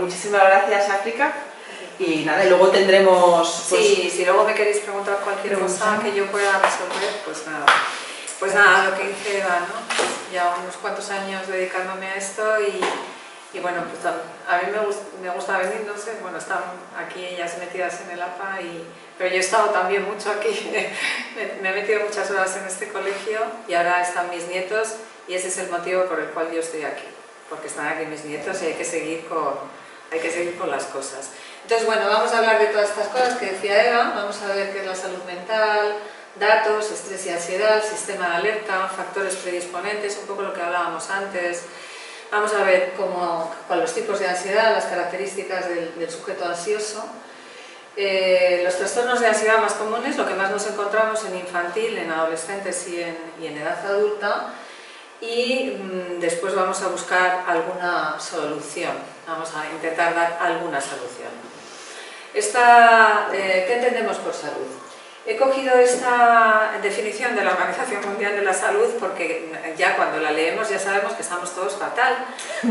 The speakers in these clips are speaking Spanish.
muchísimas gracias, África. Y nada, y luego tendremos... Pues, sí, si luego me queréis preguntar cualquier cosa que yo pueda resolver, pues nada. Pues nada, lo que dice Eva, ¿no? Ya unos cuantos años dedicándome a esto y bueno, pues a mí me gusta venir, no sé, bueno, están aquí ellas metidas en el APA, pero yo he estado también mucho aquí, me he metido muchas horas en este colegio y ahora están mis nietos y ese es el motivo por el cual yo estoy aquí, porque están aquí mis nietos y hay que seguir con las cosas. Entonces, bueno, vamos a hablar de todas estas cosas que decía Eva, vamos a ver qué es la salud mental, datos, estrés y ansiedad, sistema de alerta, factores predisponentes, un poco lo que hablábamos antes. Vamos a ver con los tipos de ansiedad, las características del sujeto ansioso. Los trastornos de ansiedad más comunes, lo que más nos encontramos en infantil, en adolescentes y en edad adulta. Y después vamos a buscar alguna solución, vamos a intentar dar alguna solución. ¿Qué entendemos por salud? He cogido esta definición de la Organización Mundial de la Salud porque ya cuando la leemos ya sabemos que estamos todos fatal,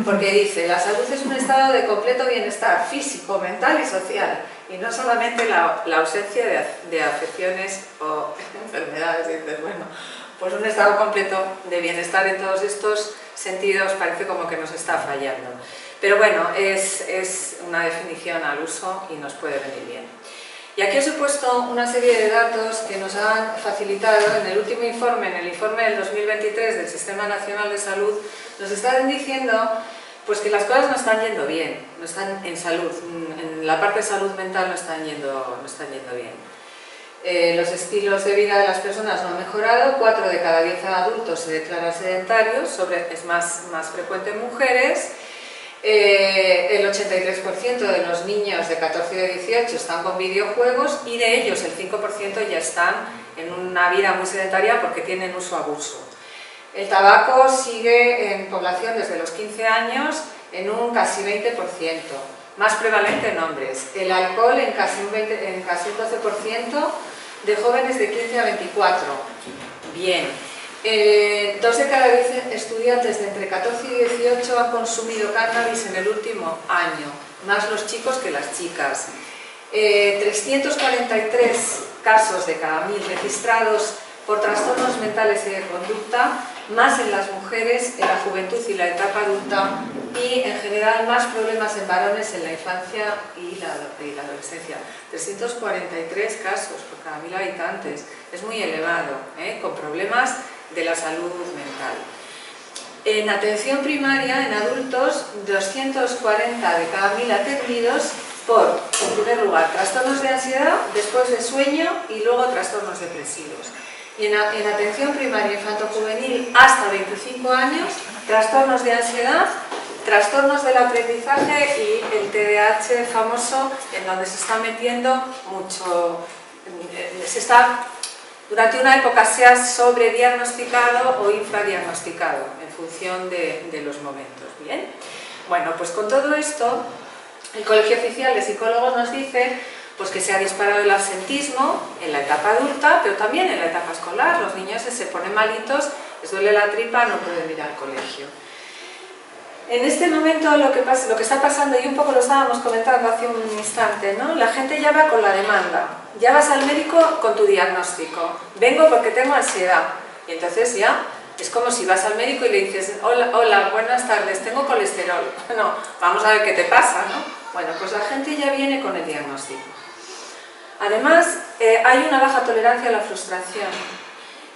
porque dice: la salud es un estado de completo bienestar físico, mental y social, y no solamente la ausencia de afecciones o enfermedades. Y dices, bueno, pues un estado completo de bienestar en todos estos sentidos parece como que nos está fallando. Pero bueno, es una definición al uso y nos puede venir bien. Y aquí os he puesto una serie de datos que nos han facilitado en el último informe, en el informe del 2023 del Sistema Nacional de Salud, nos están diciendo pues que las cosas no están yendo bien, no están en salud, en la parte de salud mental no están yendo bien. Los estilos de vida de las personas no han mejorado, 4 de cada 10 adultos se declaran sedentarios, es más frecuente en mujeres. El 83% de los niños de 14 y de 18 están con videojuegos y de ellos el 5% ya están en una vida muy sedentaria porque tienen uso-abuso. El tabaco sigue en población desde los 15 años en un casi 20%, más prevalente en hombres. El alcohol en casi un 12% de jóvenes de 15 a 24. Bien. 2 de cada 10 estudiantes de entre 14 y 18 han consumido cannabis en el último año, más los chicos que las chicas. 343 casos de cada 1000 registrados por trastornos mentales y de conducta, más en las mujeres, en la juventud y la etapa adulta, y en general más problemas en varones en la infancia y la adolescencia. 343 casos por cada 1000 habitantes, es muy elevado, con problemas de la salud mental. En atención primaria, en adultos, 240 de cada 1000 atendidos por, en primer lugar, trastornos de ansiedad, después de sueño y luego trastornos depresivos. Y en atención primaria infanto-juvenil hasta 25 años, trastornos de ansiedad, trastornos del aprendizaje y el TDAH famoso, en donde se está metiendo mucho, durante una época se ha sobrediagnosticado o infradiagnosticado en función de los momentos. Bien, bueno, pues con todo esto, el Colegio Oficial de Psicólogos nos dice pues que se ha disparado el absentismo en la etapa adulta, pero también en la etapa escolar. Los niños se ponen malitos, les duele la tripa, no pueden ir al colegio. En este momento lo que está pasando, y un poco lo estábamos comentando hace un instante, ¿no? La gente ya va con la demanda, ya vas al médico con tu diagnóstico, vengo porque tengo ansiedad, y entonces ya es como si vas al médico y le dices: hola, buenas tardes, tengo colesterol. Bueno, vamos a ver qué te pasa, ¿no? Bueno, pues la gente ya viene con el diagnóstico. Además, hay una baja tolerancia a la frustración.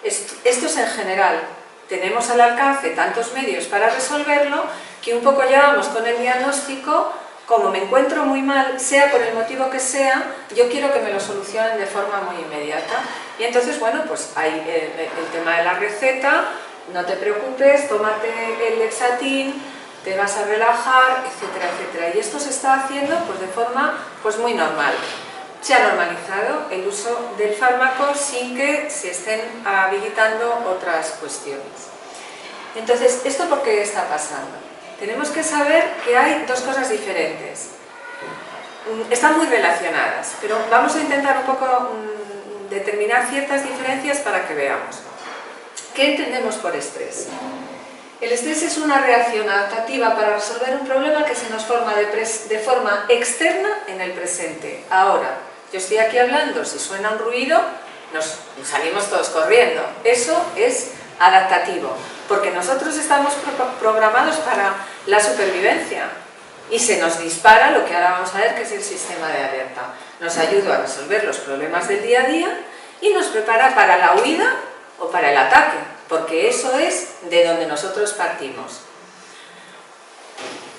Esto es en general. Tenemos al alcance tantos medios para resolverlo que un poco ya vamos con el diagnóstico. Como me encuentro muy mal, sea por el motivo que sea, yo quiero que me lo solucionen de forma muy inmediata. Y entonces, bueno, pues hay el tema de la receta: no te preocupes, tómate el Lexatin, te vas a relajar, etcétera, etcétera. Y esto se está haciendo pues de forma pues muy normal. Se ha normalizado el uso del fármaco sin que se estén habilitando otras cuestiones. Entonces, ¿esto por qué está pasando? Tenemos que saber que hay dos cosas diferentes. Están muy relacionadas, pero vamos a intentar un poco determinar ciertas diferencias para que veamos. ¿Qué entendemos por estrés? El estrés es una reacción adaptativa para resolver un problema que se nos forma de forma externa en el presente. Ahora, yo estoy aquí hablando, si suena un ruido, nos salimos todos corriendo. Eso es adaptativo, porque nosotros estamos programados para la supervivencia y se nos dispara lo que ahora vamos a ver, que es el sistema de alerta. Nos ayuda a resolver los problemas del día a día y nos prepara para la huida o para el ataque, porque eso es de donde nosotros partimos.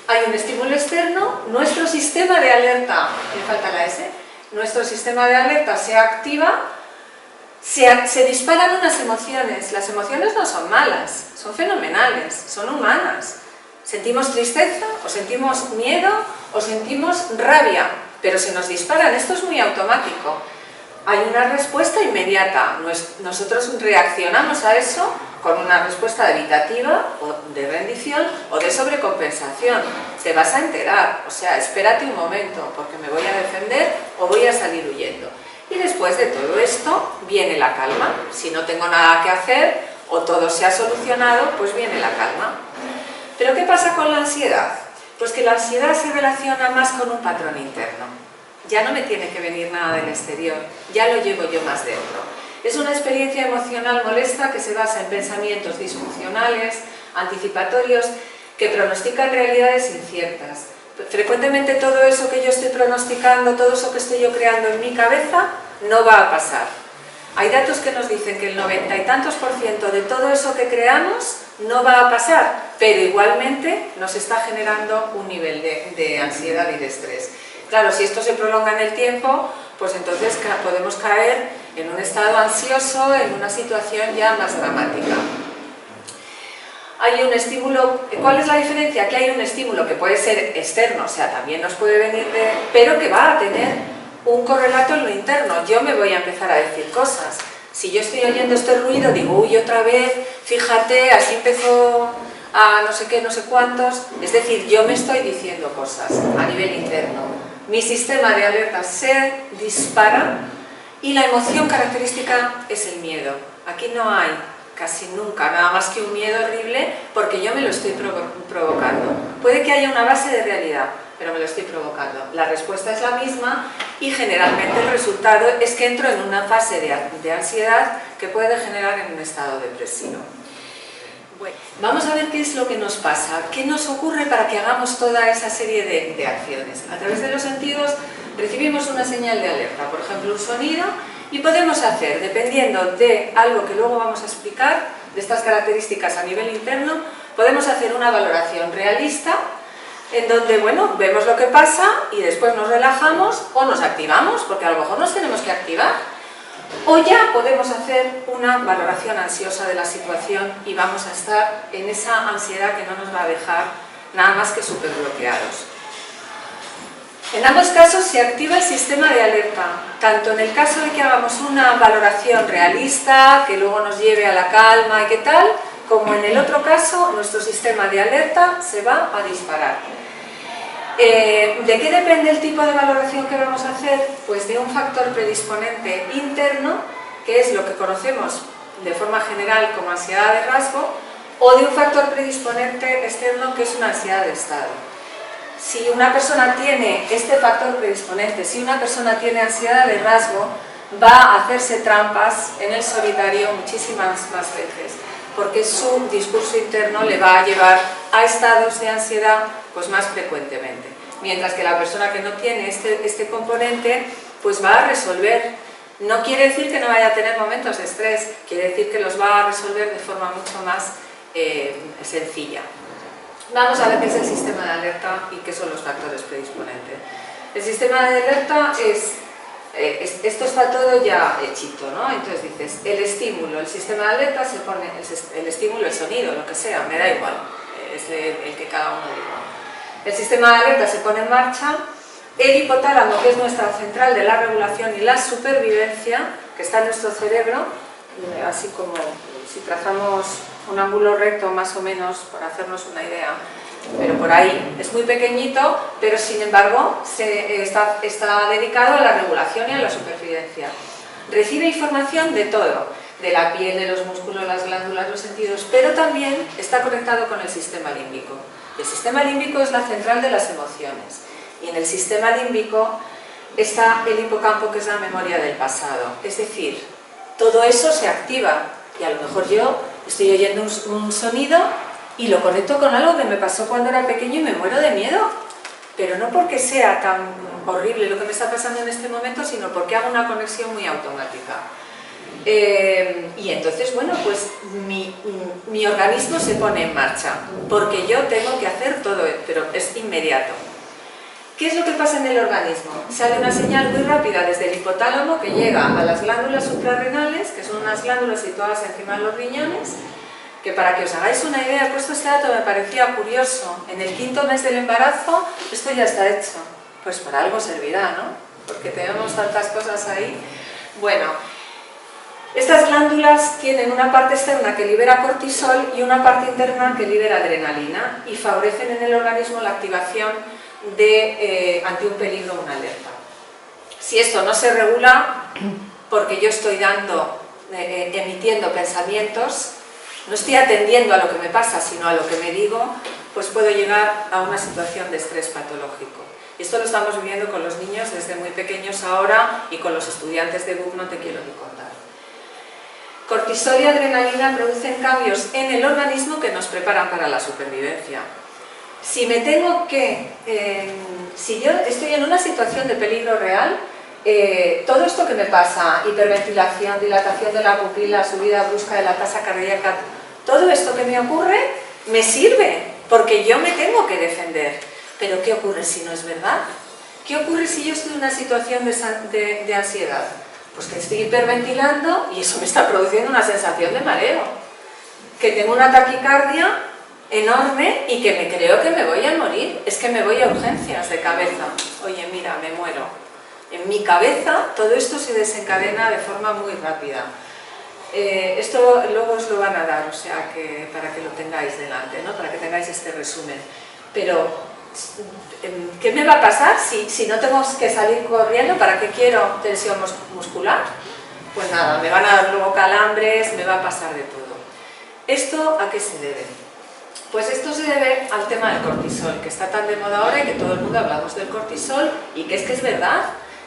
Hay un estímulo externo, nuestro sistema de alerta, me falta la S, nuestro sistema de alerta se activa, se disparan unas emociones. Las emociones no son malas, son fenomenales, son humanas. Sentimos tristeza, o sentimos miedo, o sentimos rabia, pero se nos disparan, esto es muy automático. Hay una respuesta inmediata, nosotros reaccionamos a eso con una respuesta evitativa, o de rendición, o de sobrecompensación. Te vas a enterar, o sea, espérate un momento, porque me voy a defender o voy a salir huyendo. Y después de todo esto, viene la calma. Si no tengo nada que hacer, o todo se ha solucionado, pues viene la calma. ¿Pero qué pasa con la ansiedad? Pues que la ansiedad se relaciona más con un patrón interno. Ya no me tiene que venir nada del exterior, ya lo llevo yo más dentro. Es una experiencia emocional molesta que se basa en pensamientos disfuncionales, anticipatorios, que pronostican realidades inciertas. Frecuentemente todo eso que yo estoy pronosticando, todo eso que estoy yo creando en mi cabeza, no va a pasar. Hay datos que nos dicen que el 90 y tantos % de todo eso que creamos no va a pasar, pero igualmente nos está generando un nivel de ansiedad y de estrés. Claro, si esto se prolonga en el tiempo, pues entonces podemos caer en un estado ansioso, en una situación ya más dramática. Hay un estímulo, ¿cuál es la diferencia? Que hay un estímulo que puede ser externo, o sea, también nos puede venir pero que va a tener un correlato en lo interno. Yo me voy a empezar a decir cosas. Si yo estoy oyendo este ruido, digo, uy, otra vez, fíjate, así empezó a no sé qué, no sé cuántos. Es decir, yo me estoy diciendo cosas a nivel interno. Mi sistema de alerta se dispara y la emoción característica es el miedo. Aquí no hay casi nunca nada más que un miedo horrible porque yo me lo estoy provocando. Puede que haya una base de realidad, pero me lo estoy provocando. La respuesta es la misma y generalmente el resultado es que entro en una fase de ansiedad que puede generar en un estado depresivo. Bueno, vamos a ver qué es lo que nos pasa, qué nos ocurre para que hagamos toda esa serie de acciones. A través de los sentidos recibimos una señal de alerta, por ejemplo un sonido, y podemos hacer, dependiendo de algo que luego vamos a explicar, de estas características a nivel interno, podemos hacer una valoración realista en donde, bueno, vemos lo que pasa y después nos relajamos o nos activamos, porque a lo mejor nos tenemos que activar. O ya podemos hacer una valoración ansiosa de la situación y vamos a estar en esa ansiedad que no nos va a dejar nada más que súper bloqueados. En ambos casos se activa el sistema de alerta, tanto en el caso de que hagamos una valoración realista, que luego nos lleve a la calma y qué tal, como en el otro caso, nuestro sistema de alerta se va a disparar. ¿De qué depende el tipo de valoración que vamos a hacer? Pues de un factor predisponente interno, que es lo que conocemos de forma general como ansiedad de rasgo, o de un factor predisponente externo, que es una ansiedad de estado. Si una persona tiene este factor predisponente, si una persona tiene ansiedad de rasgo, va a hacerse trampas en el solitario muchísimas más veces, porque su discurso interno le va a llevar a estados de ansiedad pues más frecuentemente. Mientras que la persona que no tiene este componente, pues va a resolver. No quiere decir que no vaya a tener momentos de estrés, quiere decir que los va a resolver de forma mucho más sencilla. Vamos a ver qué es el sistema de alerta y qué son los factores predisponentes. El sistema de alerta es, esto está todo ya hechito, ¿no? Entonces dices, el estímulo, el sistema de alerta se pone, el estímulo, el sonido, lo que sea, me da igual, es el que cada uno diga. El sistema de alerta se pone en marcha, el hipotálamo, que es nuestra central de la regulación y la supervivencia, que está en nuestro cerebro, así como si trazamos un ángulo recto más o menos, para hacernos una idea, pero por ahí es muy pequeñito, pero sin embargo está dedicado a la regulación y a la supervivencia. Recibe información de todo, de la piel, de los músculos, las glándulas, los sentidos, pero también está conectado con el sistema límbico. El sistema límbico es la central de las emociones y en el sistema límbico está el hipocampo, que es la memoria del pasado. Es decir, todo eso se activa y a lo mejor yo estoy oyendo un sonido y lo conecto con algo que me pasó cuando era pequeño y me muero de miedo, pero no porque sea tan horrible lo que me está pasando en este momento, sino porque hago una conexión muy automática. Y entonces, bueno, pues mi organismo se pone en marcha, porque yo tengo que hacer todo, pero es inmediato. ¿Qué es lo que pasa en el organismo? Sale una señal muy rápida desde el hipotálamo que llega a las glándulas suprarrenales, que son unas glándulas situadas encima de los riñones, que para que os hagáis una idea, he puesto este dato, me parecía curioso. En el 5º mes del embarazo, esto ya está hecho. Pues para algo servirá, ¿no? Porque tenemos tantas cosas ahí. Bueno, estas glándulas tienen una parte externa que libera cortisol y una parte interna que libera adrenalina y favorecen en el organismo la activación ante un peligro o una alerta. Si esto no se regula, porque yo estoy emitiendo pensamientos, no estoy atendiendo a lo que me pasa, sino a lo que me digo, pues puedo llegar a una situación de estrés patológico. Y esto lo estamos viviendo con los niños desde muy pequeños ahora y con los estudiantes de BUP no te quiero ni contar. Cortisol y adrenalina producen cambios en el organismo que nos preparan para la supervivencia. Si yo estoy en una situación de peligro real, todo esto que me pasa, hiperventilación, dilatación de la pupila, subida brusca de la tasa cardíaca, todo esto que me ocurre me sirve, porque yo me tengo que defender. Pero ¿qué ocurre si no es verdad? ¿Qué ocurre si yo estoy en una situación de ansiedad? Pues que estoy hiperventilando y eso me está produciendo una sensación de mareo, que tengo una taquicardia enorme y que me creo que me voy a morir, es que me voy a urgencias de cabeza. Oye, mira, me muero. En mi cabeza todo esto se desencadena de forma muy rápida. Esto luego os lo van a dar, o sea, que para que lo tengáis delante, ¿no? Para que tengáis este resumen. Pero, ¿qué me va a pasar si no tengo que salir corriendo? ¿Para qué quiero tensión muscular? Pues nada, me van a dar luego calambres, me va a pasar de todo. ¿Esto a qué se debe? Pues esto se debe al tema del cortisol, que está tan de moda ahora y que todo el mundo hablamos del cortisol y que es verdad,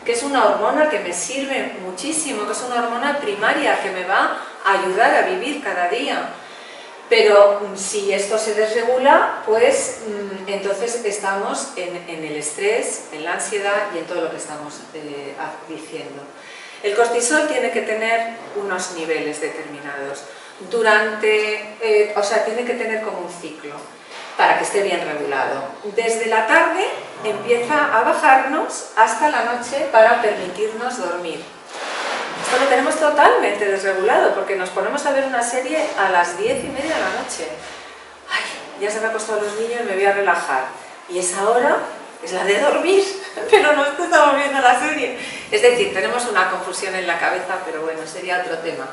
que es una hormona que me sirve muchísimo, que es una hormona primaria que me va a ayudar a vivir cada día. Pero si esto se desregula, pues entonces estamos en el estrés, en la ansiedad y en todo lo que estamos diciendo. El cortisol tiene que tener unos niveles determinados. Tiene que tener como un ciclo para que esté bien regulado. Desde la tarde empieza a bajarnos hasta la noche para permitirnos dormir. Esto lo tenemos totalmente desregulado porque nos ponemos a ver una serie a las 10:30 de la noche. Ay, ya se me han acostado los niños, me voy a relajar. Y esa hora es la de dormir, pero no estamos viendo la serie. Es decir, tenemos una confusión en la cabeza, pero bueno, sería otro tema.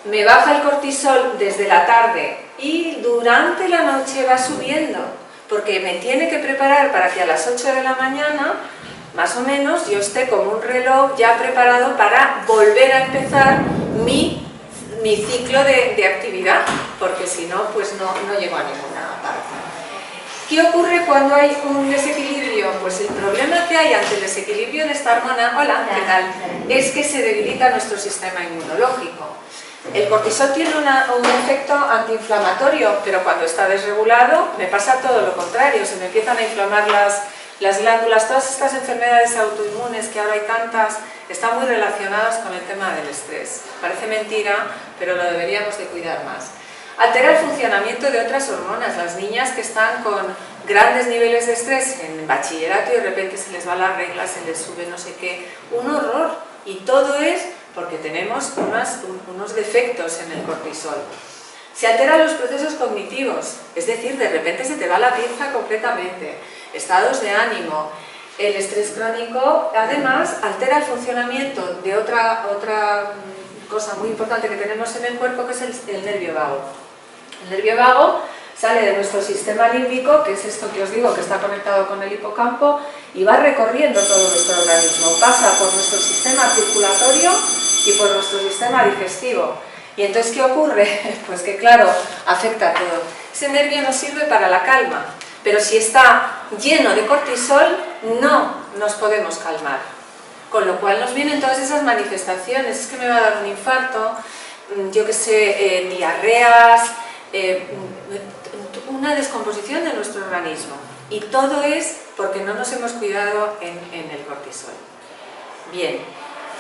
Me baja el cortisol desde la tarde y durante la noche va subiendo, porque me tiene que preparar para que a las 8 de la mañana, más o menos, yo esté como un reloj ya preparado para volver a empezar mi ciclo de actividad, porque si no, pues no llego a ninguna parte. ¿Qué ocurre cuando hay un desequilibrio? Pues el problema que hay ante el desequilibrio de esta hormona, hola, ¿qué tal?, es que se debilita nuestro sistema inmunológico. El cortisol tiene un efecto antiinflamatorio, pero cuando está desregulado me pasa todo lo contrario, se me empiezan a inflamar las glándulas. Todas estas enfermedades autoinmunes que ahora hay tantas están muy relacionadas con el tema del estrés. Parece mentira, pero lo deberíamos de cuidar más. Altera el funcionamiento de otras hormonas. Las niñas que están con grandes niveles de estrés en bachillerato y de repente se les va la regla, se les sube no sé qué, un horror. Y todo es porque tenemos unos defectos en el cortisol. Se alteran los procesos cognitivos, es decir, de repente se te va la pinza completamente. Estados de ánimo. El estrés crónico, además, altera el funcionamiento de otra cosa muy importante que tenemos en el cuerpo, que es el nervio vago. El nervio vago sale de nuestro sistema límbico, que es esto que os digo, que está conectado con el hipocampo, y va recorriendo todo nuestro organismo. Pasa por nuestro sistema circulatorio y por nuestro sistema digestivo. Y entonces, ¿qué ocurre? Pues que claro, afecta a todo. Ese nervio nos sirve para la calma, pero si está lleno de cortisol, no nos podemos calmar. Con lo cual nos vienen todas esas manifestaciones, es que me va a dar un infarto, yo qué sé, diarreas, una descomposición de nuestro organismo. Y todo es porque no nos hemos cuidado en el cortisol. Bien,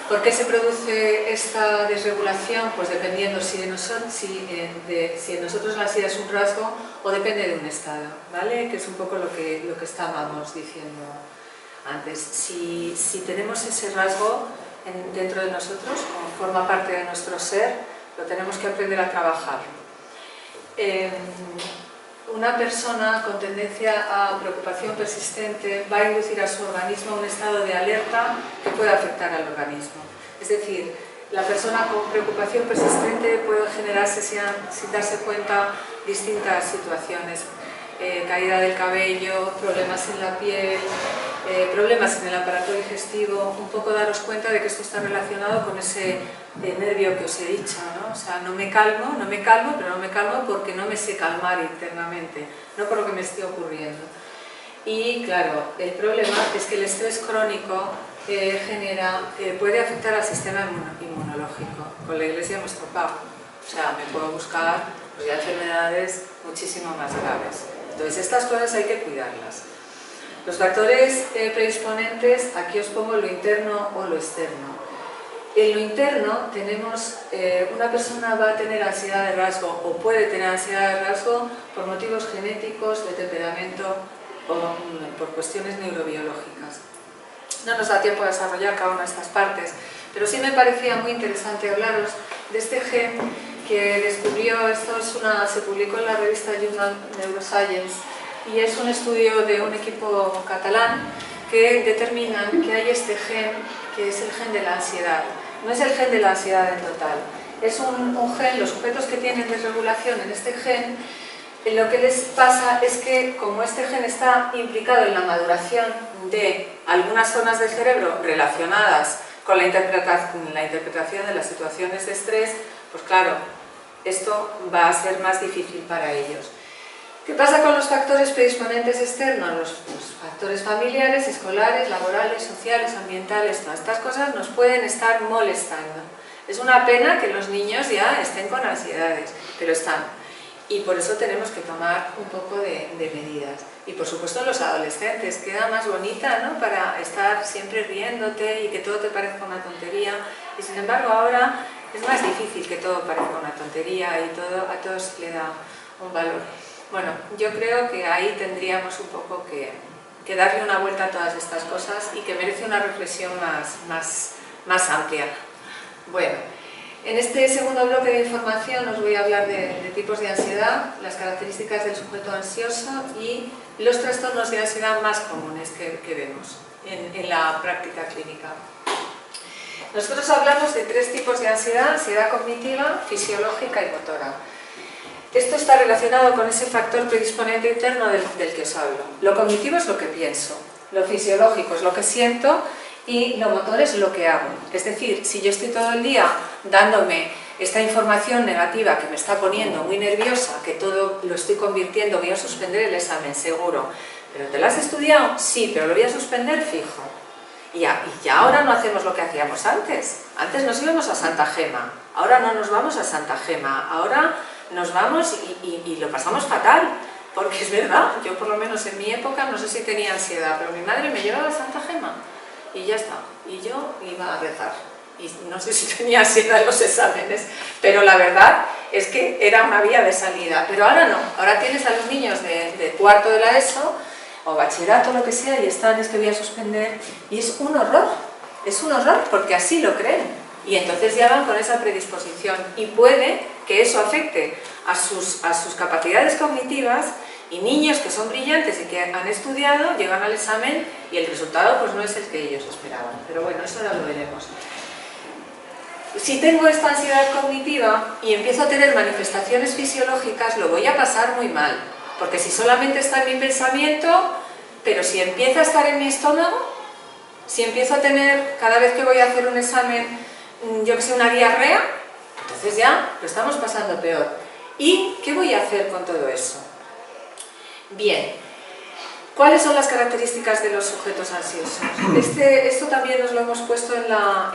¿por qué se produce esta desregulación? Pues dependiendo si en nosotros la ansiedad es un rasgo o depende de un estado, ¿vale? Que es un poco lo que estábamos diciendo antes. Si tenemos ese rasgo dentro de nosotros, como forma parte de nuestro ser, lo tenemos que aprender a trabajar. Una persona con tendencia a preocupación persistente va a inducir a su organismo un estado de alerta que puede afectar al organismo. Es decir, la persona con preocupación persistente puede generarse sin darse cuenta distintas situaciones. Caída del cabello, problemas en la piel, problemas en el aparato digestivo, un poco daros cuenta de que esto está relacionado con ese nervio que os he dicho, ¿no? O sea, no me calmo, pero no me calmo porque no me sé calmar internamente, no por lo que me esté ocurriendo. Y claro, el problema es que el estrés crónico puede afectar al sistema inmunológico. Con la Iglesia hemos topado, o sea, me puedo buscar pues, ya enfermedades muchísimo más graves. Entonces, estas cosas hay que cuidarlas. Los factores predisponentes, aquí os pongo lo interno o lo externo. En lo interno tenemos, una persona va a tener ansiedad de rasgo o puede tener ansiedad de rasgo por motivos genéticos, de temperamento o por cuestiones neurobiológicas. No nos da tiempo a desarrollar cada una de estas partes, pero sí me parecía muy interesante hablaros de este gen que descubrió, se publicó en la revista Journal Neuroscience, y es un estudio de un equipo catalán que determinan que hay este gen, que es el gen de la ansiedad. No es el gen de la ansiedad en total, es un gen, los sujetos que tienen desregulación en este gen, lo que les pasa es que como este gen está implicado en la maduración de algunas zonas del cerebro relacionadas con la interpretación de las situaciones de estrés, pues claro, esto va a ser más difícil para ellos. ¿Qué pasa con los factores predisponentes externos? Los factores familiares, escolares, laborales, sociales, ambientales, todas estas cosas nos pueden estar molestando. Es una pena que los niños ya estén con ansiedades, pero están. Y por eso tenemos que tomar un poco de medidas. Y por supuesto los adolescentes, queda más bonita, ¿no? Para estar siempre riéndote y que todo te parezca una tontería. Y sin embargo ahora es más difícil que todo parezca una tontería y a todos le da un valor. Bueno, yo creo que ahí tendríamos un poco que darle una vuelta a todas estas cosas y que merece una reflexión más amplia. Bueno, en este segundo bloque de información os voy a hablar de tipos de ansiedad, las características del sujeto ansioso y los trastornos de ansiedad más comunes que vemos en la práctica clínica. Nosotros hablamos de tres tipos de ansiedad: ansiedad cognitiva, fisiológica y motora. Esto está relacionado con ese factor predisponente interno del que os hablo. Lo cognitivo es lo que pienso, lo fisiológico es lo que siento y lo motor es lo que hago. Es decir, si yo estoy todo el día dándome esta información negativa que me está poniendo muy nerviosa, que todo lo estoy convirtiendo, voy a suspender el examen, seguro. ¿Pero te lo has estudiado? Sí, pero lo voy a suspender fijo. Y ya ahora no hacemos lo que hacíamos antes. Antes nos íbamos a Santa Gema, ahora no nos vamos a Santa Gema, ahora nos vamos y lo pasamos fatal, porque es verdad, yo por lo menos en mi época no sé si tenía ansiedad, pero mi madre me llevaba a Santa Gema y ya está, y yo iba a rezar y no sé si tenía ansiedad en los exámenes, pero la verdad es que era una vía de salida. Pero ahora no, ahora tienes a los niños de cuarto de la ESO o bachillerato, lo que sea, y están, es que voy a suspender, y es un horror porque así lo creen. Y entonces ya van con esa predisposición y puede que eso afecte a sus capacidades cognitivas, y niños que son brillantes y que han estudiado llegan al examen y el resultado pues no es el que ellos esperaban. Pero bueno, eso ya lo veremos. Si tengo esta ansiedad cognitiva y empiezo a tener manifestaciones fisiológicas, lo voy a pasar muy mal, porque si solamente está en mi pensamiento, pero si empieza a estar en mi estómago, si empiezo a tener, cada vez que voy a hacer un examen, yo que sé, una diarrea, Entonces ya lo estamos pasando peor. ¿Y qué voy a hacer con todo eso? Bien, ¿cuáles son las características de los sujetos ansiosos? Esto también nos lo hemos puesto en la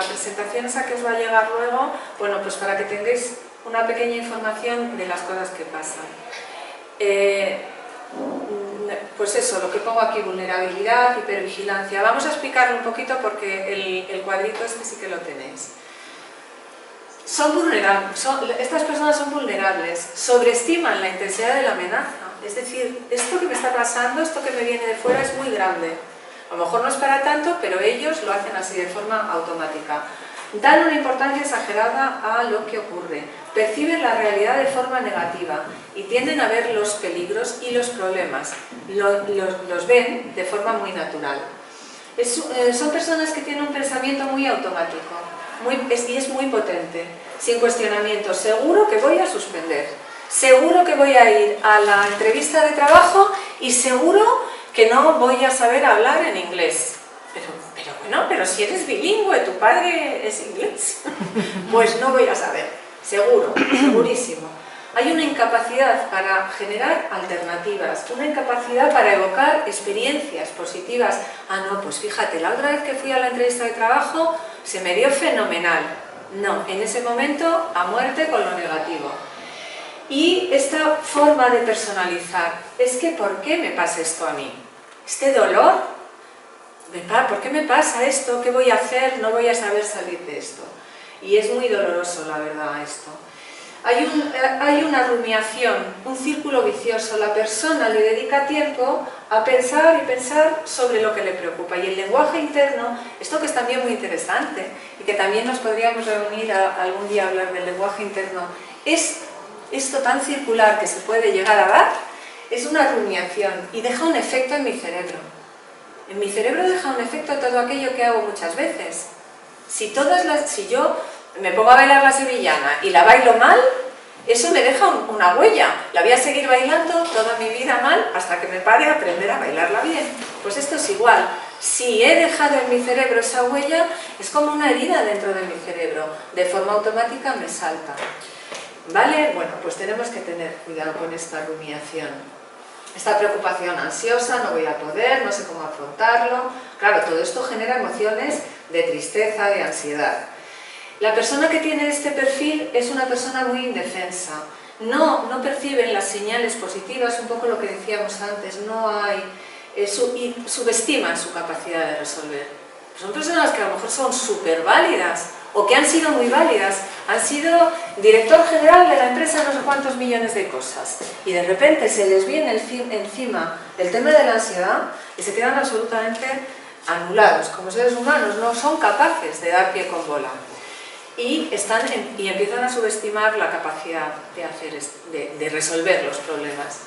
presentación esa que os va a llegar luego, bueno, pues para que tengáis una pequeña información de las cosas que pasan. Pues eso, lo que pongo aquí, vulnerabilidad, hipervigilancia. Vamos a explicarlo un poquito porque el cuadrito este sí que lo tenéis. Son vulnerables, estas personas son vulnerables, sobreestiman la intensidad de la amenaza. Es decir, esto que me está pasando, esto que me viene de fuera es muy grande. A lo mejor no es para tanto, pero ellos lo hacen así de forma automática. Dan una importancia exagerada a lo que ocurre, perciben la realidad de forma negativa y tienden a ver los peligros y los problemas. Los ven de forma muy natural. Son personas que tienen un pensamiento muy automático y es muy potente, sin cuestionamiento. Seguro que voy a suspender, seguro que voy a ir a la entrevista de trabajo y seguro que no voy a saber hablar en inglés. Pero bueno, pero si eres bilingüe, tu padre es inglés, pues no voy a saber, seguro, segurísimo. Hay una incapacidad para generar alternativas, una incapacidad para evocar experiencias positivas. Ah, no, pues fíjate, la otra vez que fui a la entrevista de trabajo se me dio fenomenal. No, en ese momento a muerte con lo negativo. Y esta forma de personalizar, es que ¿por qué me pasa esto a mí? Este dolor, ¿por qué me pasa esto? ¿Qué voy a hacer? No voy a saber salir de esto. Y es muy doloroso, la verdad, esto. Hay una rumiación, un círculo vicioso. La persona le dedica tiempo a pensar y pensar sobre lo que le preocupa. Y el lenguaje interno, esto que es también muy interesante, y que también nos podríamos reunir algún día a hablar del lenguaje interno, es esto tan circular que se puede llegar a dar, es una rumiación y deja un efecto en mi cerebro. En mi cerebro deja un efecto todo aquello que hago muchas veces. Si yo me pongo a bailar la sevillana y la bailo mal, eso me deja una huella. La voy a seguir bailando toda mi vida mal hasta que me pare a aprender a bailarla bien. Pues esto es igual. Si he dejado en mi cerebro esa huella, es como una herida dentro de mi cerebro. De forma automática me salta. ¿Vale? Bueno, pues tenemos que tener cuidado con esta rumiación. Esta preocupación ansiosa, no voy a poder, no sé cómo afrontarlo. Claro, todo esto genera emociones de tristeza, de ansiedad. La persona que tiene este perfil es una persona muy indefensa. No perciben las señales positivas, un poco lo que decíamos antes, y subestiman su capacidad de resolver. Son personas que a lo mejor son súper válidas, o que han sido muy válidas, han sido director general de la empresa no sé cuántos millones de cosas, y de repente se les viene encima el tema de la ansiedad y se quedan absolutamente anulados. Como seres humanos no son capaces de dar pie con bola y empiezan a subestimar la capacidad de resolver los problemas.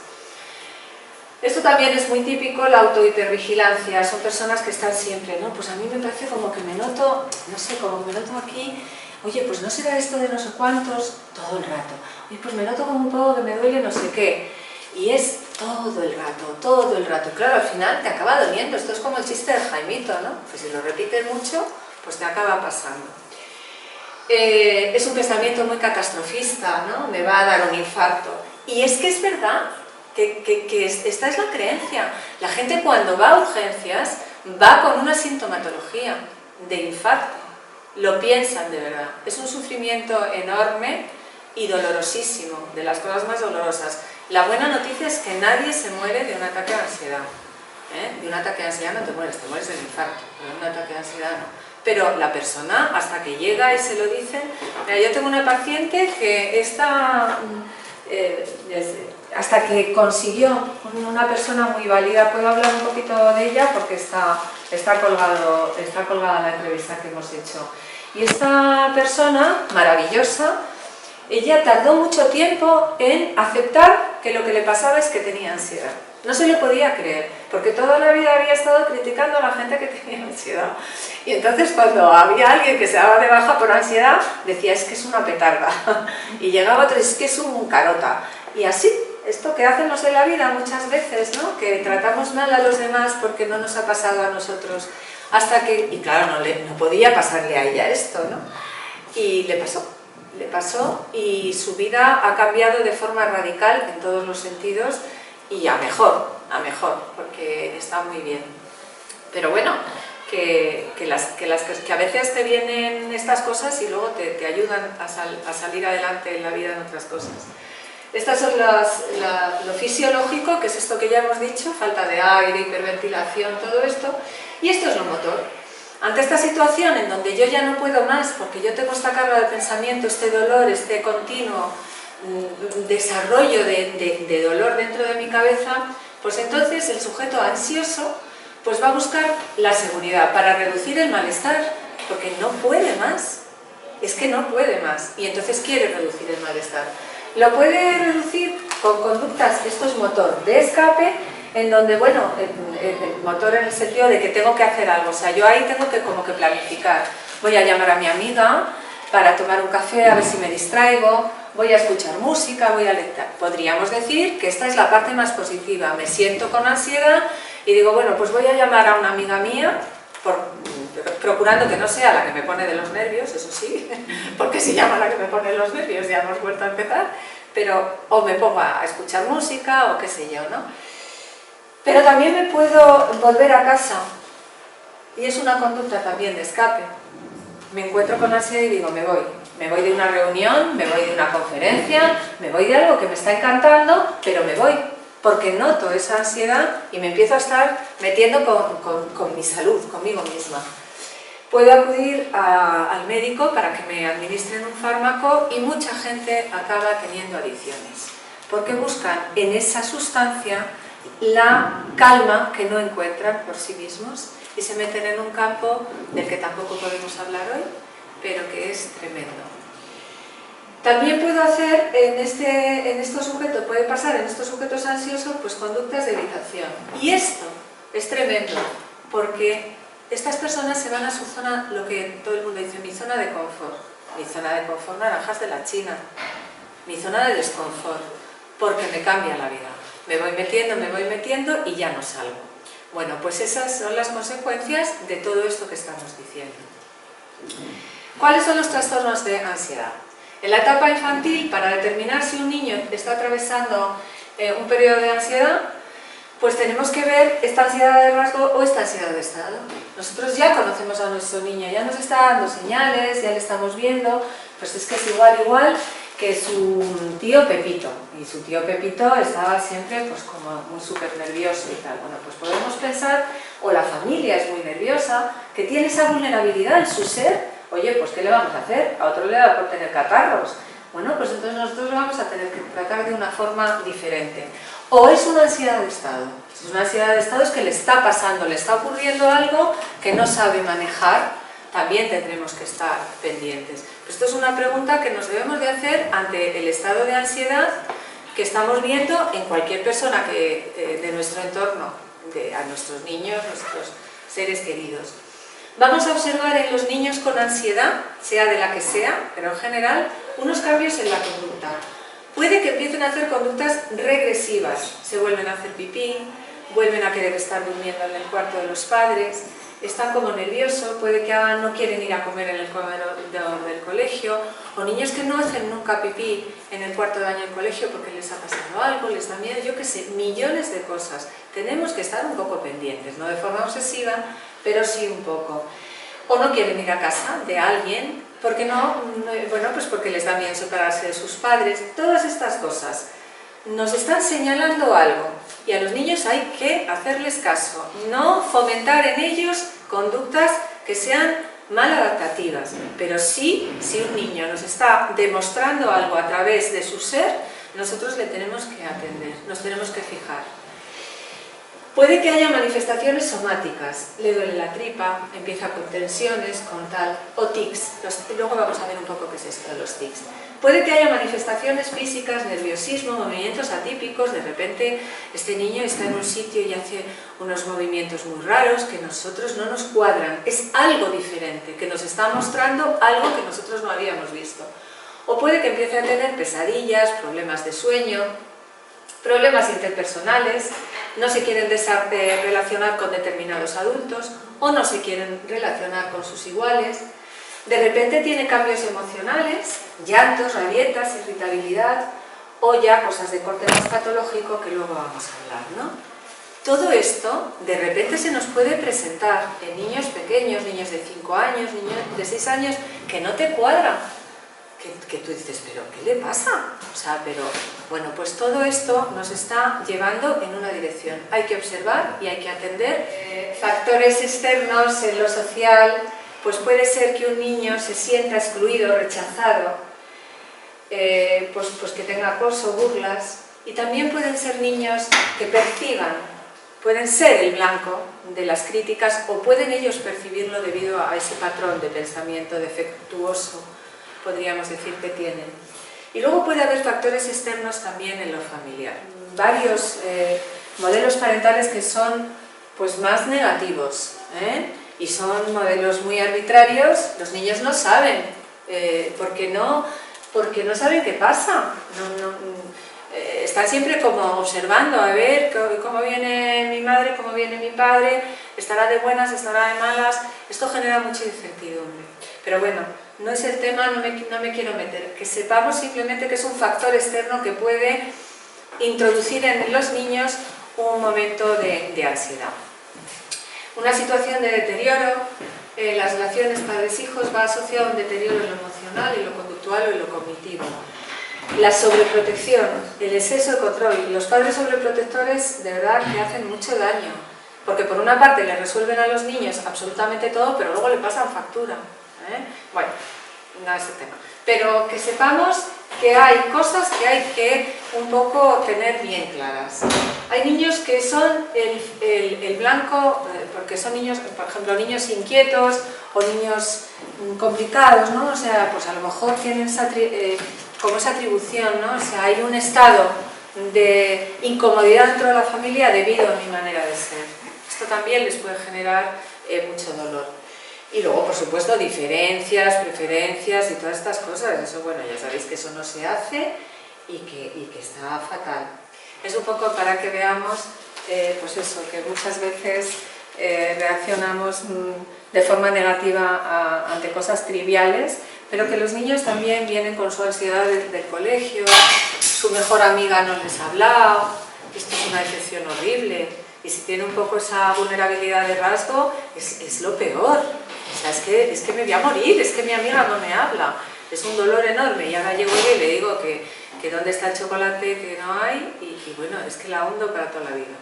Esto también es muy típico, la autohipervigilancia. Son personas que están siempre, ¿no? Pues a mí me parece como que me noto, no sé, como que me noto aquí, oye, pues no será esto de no sé cuántos, todo el rato. Oye, pues me noto como un poco que me duele no sé qué. Y es todo el rato, todo el rato. Claro, al final te acaba doliendo. Esto es como el chiste del Jaimito, ¿no? Pues si lo repites mucho, pues te acaba pasando. Es un pensamiento muy catastrofista, ¿no? Me va a dar un infarto. Y es que es verdad. Que esta es la creencia. La gente cuando va a urgencias va con una sintomatología de infarto. Lo piensan de verdad. Es un sufrimiento enorme y dolorosísimo, de las cosas más dolorosas. La buena noticia es que nadie se muere de un ataque de ansiedad. De un ataque de ansiedad no te mueres del infarto, pero de un ataque de ansiedad no. Pero la persona, hasta que llega y se lo dicen... Mira, yo tengo una paciente que hasta que consiguió una persona muy válida, puedo hablar un poquito de ella porque está colgada la entrevista que hemos hecho. Y esta persona maravillosa, ella tardó mucho tiempo en aceptar que lo que le pasaba es que tenía ansiedad. No se lo podía creer, porque toda la vida había estado criticando a la gente que tenía ansiedad. Y entonces cuando había alguien que se daba de baja por ansiedad, decía, es que es una petarda. Y llegaba otro, es que es un carota. Y así, esto que hacemos en la vida muchas veces, ¿no? Que tratamos mal a los demás porque no nos ha pasado a nosotros. Hasta que, y claro, no podía pasarle a ella esto, ¿no? Y le pasó. le pasó y su vida ha cambiado de forma radical en todos los sentidos y a mejor, porque está muy bien. Pero bueno, que a veces te vienen estas cosas y luego te ayudan a salir adelante en la vida en otras cosas. Estas son lo fisiológico, que es esto que ya hemos dicho, falta de aire, hiperventilación, todo esto, y esto es lo motor. Ante esta situación en donde yo ya no puedo más, porque yo tengo esta carga de pensamiento, este dolor, este continuo desarrollo de dolor dentro de mi cabeza, pues entonces el sujeto ansioso pues va a buscar la seguridad para reducir el malestar, porque no puede más, es que no puede más, y entonces quiere reducir el malestar. Lo puede reducir con conductas, esto es motor, de escape, en donde, bueno, el motor en el sentido de que tengo que hacer algo, o sea, yo ahí tengo que como que planificar. Voy a llamar a mi amiga para tomar un café, a ver si me distraigo, voy a escuchar música, voy a leer. Podríamos decir que esta es la parte más positiva, me siento con ansiedad y digo, bueno, pues voy a llamar a una amiga mía, procurando que no sea la que me pone de los nervios, eso sí, porque si llama a la que me pone de los nervios ya hemos vuelto a empezar, pero o me pongo a escuchar música o qué sé yo, ¿no? Pero también me puedo volver a casa y es una conducta también de escape. Me encuentro con ansiedad y digo, me voy de una reunión, me voy de una conferencia, me voy de algo que me está encantando, pero me voy, porque noto esa ansiedad y me empiezo a estar metiendo con mi salud, conmigo misma. Puedo acudir al médico para que me administren un fármaco y mucha gente acaba teniendo adicciones, porque buscan en esa sustancia la calma que no encuentran por sí mismos y se meten en un campo del que tampoco podemos hablar hoy, pero que es tremendo. También puedo hacer en estos sujetos, puede pasar en estos sujetos ansiosos, pues conductas de evitación. Y esto es tremendo, porque estas personas se van a su zona, lo que todo el mundo dice, mi zona de confort. Mi zona de confort, naranjas de la China. Mi zona de desconfort, porque me cambia la vida. Me voy metiendo y ya no salgo. Bueno, pues esas son las consecuencias de todo esto que estamos diciendo. ¿Cuáles son los trastornos de ansiedad? En la etapa infantil, para determinar si un niño está atravesando un periodo de ansiedad, pues tenemos que ver esta ansiedad de rasgo o esta ansiedad de estado. Nosotros ya conocemos a nuestro niño, ya nos está dando señales, ya le estamos viendo, pues es que es igual que su tío Pepito, y su tío Pepito estaba siempre pues como muy súper nervioso y tal. Bueno, pues podemos pensar, o la familia es muy nerviosa, que tiene esa vulnerabilidad en su ser. Oye, pues ¿qué le vamos a hacer? A otro le da por tener catarros. Bueno, pues entonces nosotros lo vamos a tener que tratar de una forma diferente. O es una ansiedad de estado. Si es una ansiedad de estado es que le está pasando, le está ocurriendo algo que no sabe manejar, también tendremos que estar pendientes. Esto es una pregunta que nos debemos de hacer ante el estado de ansiedad que estamos viendo en cualquier persona de nuestro entorno, a nuestros niños, nuestros seres queridos. Vamos a observar en los niños con ansiedad, sea de la que sea, pero en general, unos cambios en la conducta. Puede que empiecen a hacer conductas regresivas, se vuelven a hacer pipí, vuelven a querer estar durmiendo en el cuarto de los padres, están como nerviosos, puede que no quieren ir a comer en el comedor del colegio, o niños que no hacen nunca pipí en el cuarto de baño del colegio porque les ha pasado algo, les da miedo, yo qué sé, millones de cosas. Tenemos que estar un poco pendientes, no de forma obsesiva, pero sí un poco. O no quieren ir a casa de alguien, porque bueno, pues porque les da miedo separarse de sus padres. Todas estas cosas nos están señalando algo y a los niños hay que hacerles caso, no fomentar en ellos conductas que sean maladaptativas, pero sí, si un niño nos está demostrando algo a través de su ser, nosotros le tenemos que atender, nos tenemos que fijar. Puede que haya manifestaciones somáticas, le duele la tripa, empieza con tensiones, con tal, o tics, luego vamos a ver un poco qué es esto de los tics. Puede que haya manifestaciones físicas, nerviosismo, movimientos atípicos, de repente este niño está en un sitio y hace unos movimientos muy raros que nosotros no nos cuadran, es algo diferente, que nos está mostrando algo que nosotros no habíamos visto. O puede que empiece a tener pesadillas, problemas de sueño, problemas interpersonales, no se quieren relacionar con determinados adultos o no se quieren relacionar con sus iguales. De repente tiene cambios emocionales, llantos, rabietas, irritabilidad, o ya cosas de corte más patológico que luego vamos a hablar, ¿no? Todo esto de repente se nos puede presentar en niños pequeños, niños de 5 años, niños de 6 años, que no te cuadra, que tú dices, ¿pero qué le pasa? O sea, pero bueno, pues todo esto nos está llevando en una dirección. Hay que observar y hay que atender. Factores externos en lo social, pues puede ser que un niño se sienta excluido, rechazado, pues que tenga acoso, burlas, y también pueden ser niños que perciban, pueden ser el blanco de las críticas o pueden ellos percibirlo debido a ese patrón de pensamiento defectuoso, podríamos decir, que tienen. Y luego puede haber factores externos también en lo familiar. Varios modelos parentales que son pues más negativos, y son modelos muy arbitrarios. Los niños no saben, porque no saben qué pasa. Están siempre como observando, a ver cómo viene mi madre, cómo viene mi padre, estará de buenas, estará de malas. Esto genera mucha incertidumbre. Pero bueno, no es el tema, no me quiero meter. Que sepamos simplemente que es un factor externo que puede introducir en los niños un momento de ansiedad. Una situación de deterioro en las relaciones padres-hijos va asociada a un deterioro en lo emocional, en lo conductual o en lo cognitivo. La sobreprotección, el exceso de control. Los padres sobreprotectores de verdad que hacen mucho daño, porque por una parte le resuelven a los niños absolutamente todo, pero luego le pasan factura. Bueno, no es el tema. Pero que sepamos que hay cosas que hay que un poco tener bien claras. Hay niños que son el blanco, porque son niños, por ejemplo, niños inquietos o niños complicados, ¿no? O sea, pues a lo mejor tienen como esa atribución, ¿no? O sea, hay un estado de incomodidad dentro de la familia debido a mi manera de ser. Esto también les puede generar mucho dolor. Y luego, por supuesto, diferencias, preferencias y todas estas cosas. Eso, bueno, ya sabéis que eso no se hace y que está fatal. Es un poco para que veamos, pues eso, que muchas veces reaccionamos de forma negativa ante cosas triviales, pero que los niños también vienen con su ansiedad del colegio, su mejor amiga no les ha hablado, esto es una decepción horrible, y si tiene un poco esa vulnerabilidad de rasgo, es lo peor. O sea, es que me voy a morir, es que mi amiga no me habla, es un dolor enorme, y ahora llego yo y le digo que dónde está el chocolate, que no hay, y bueno, es que la hundo para toda la vida.